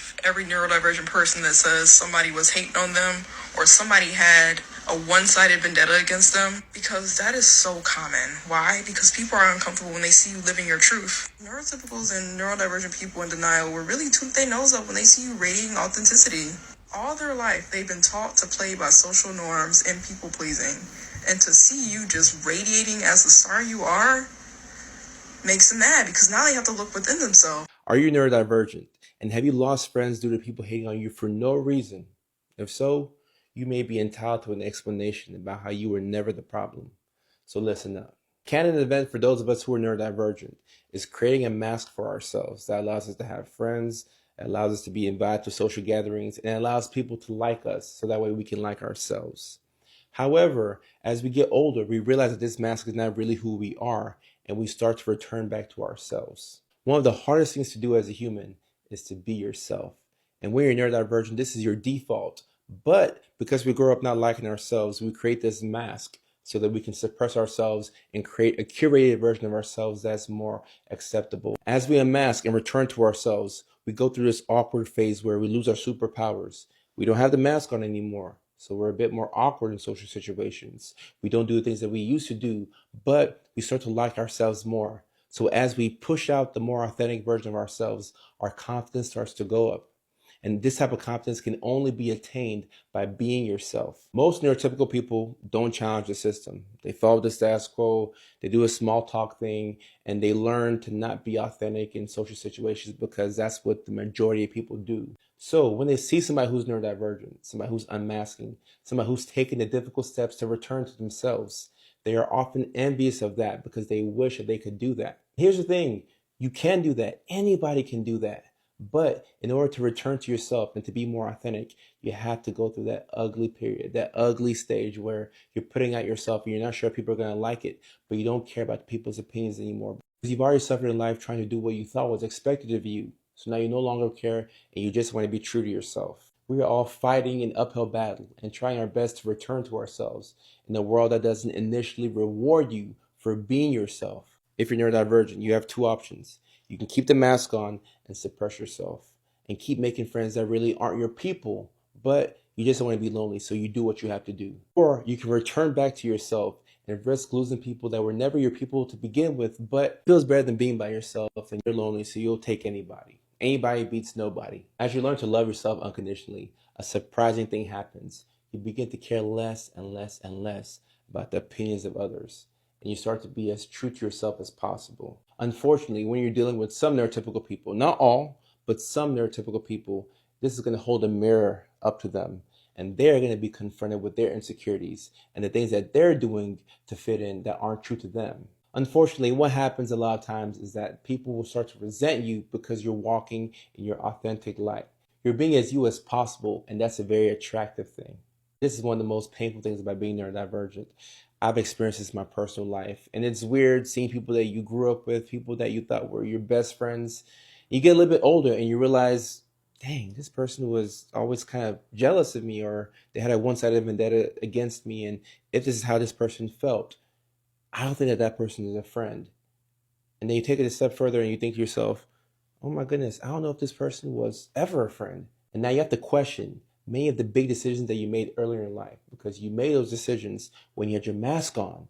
believe every neurodivergent person that says somebody was hating on them or somebody had a one-sided vendetta against them, because that is so common. Why? Because people are uncomfortable when they see you living your truth. Neurotypicals and neurodivergent people in denial will really toot their nose up when they see you radiating authenticity. All their life, they've been taught to play by social norms and people pleasing. And to see you just radiating as the star you are makes them mad, because now they have to look within themselves. Are you neurodivergent? And have you lost friends due to people hating on you for no reason? If so, you may be entitled to an explanation about how you were never the problem. So listen up. Canon event for those of us who are neurodivergent is creating a mask for ourselves that allows us to have friends, that allows us to be invited to social gatherings, and allows people to like us so that way we can like ourselves. However, as we get older, we realize that this mask is not really who we are, and we start to return back to ourselves. One of the hardest things to do as a human is to be yourself. And when you're neurodivergent, this is your default. But because we grow up not liking ourselves, we create this mask so that we can suppress ourselves and create a curated version of ourselves that's more acceptable. As we unmask and return to ourselves, we go through this awkward phase where we lose our superpowers. We don't have the mask on anymore, so we're a bit more awkward in social situations. We don't do the things that we used to do, but we start to like ourselves more. So as we push out the more authentic version of ourselves, our confidence starts to go up. And this type of confidence can only be attained by being yourself. Most neurotypical people don't challenge the system. They follow the status quo, they do a small talk thing, and they learn to not be authentic in social situations because that's what the majority of people do. So when they see somebody who's neurodivergent, somebody who's unmasking, somebody who's taking the difficult steps to return to themselves, they are often envious of that because they wish that they could do that. Here's the thing, you can do that. Anybody can do that. But in order to return to yourself and to be more authentic, you have to go through that ugly period, that ugly stage where you're putting out yourself and you're not sure people are going to like it, but you don't care about people's opinions anymore. Because you've already suffered in life trying to do what you thought was expected of you. So now you no longer care and you just want to be true to yourself. We are all fighting an uphill battle and trying our best to return to ourselves in a world that doesn't initially reward you for being yourself. If you're neurodivergent, you have two options. You can keep the mask on and suppress yourself and keep making friends that really aren't your people, but you just don't want to be lonely, so you do what you have to do. Or you can return back to yourself and risk losing people that were never your people to begin with, but feels better than being by yourself and you're lonely, so you'll take anybody. Anybody beats nobody. As you learn to love yourself unconditionally, a surprising thing happens. You begin to care less and less and less about the opinions of others, and you start to be as true to yourself as possible. Unfortunately, when you're dealing with some neurotypical people, not all, but some neurotypical people, this is going to hold a mirror up to them, and they're going to be confronted with their insecurities and the things that they're doing to fit in that aren't true to them. Unfortunately, what happens a lot of times is that people will start to resent you because you're walking in your authentic light. You're being as you as possible, and that's a very attractive thing. This is one of the most painful things about being neurodivergent. I've experienced this in my personal life, and it's weird seeing people that you grew up with, people that you thought were your best friends. You get a little bit older and you realize, dang, this person was always kind of jealous of me, or they had a one-sided vendetta against me. And if this is how this person felt, I don't think that that person is a friend. And then you take it a step further and you think to yourself, oh my goodness, I don't know if this person was ever a friend. And now you have to question many of the big decisions that you made earlier in life, because you made those decisions when you had your mask on,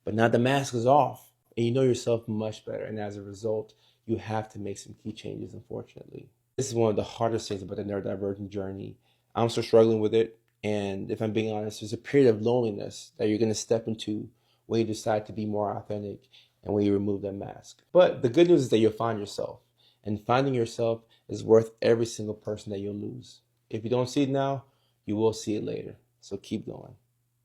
but now the mask is off and you know yourself much better. And as a result, you have to make some key changes, unfortunately. This is one of the hardest things about the neurodivergent journey. I'm still struggling with it. And if I'm being honest, there's a period of loneliness that you're going to step into when you decide to be more authentic and when you remove that mask. But the good news is that you'll find yourself. And finding yourself is worth every single person that you'll lose. If you don't see it now, you will see it later. So keep going.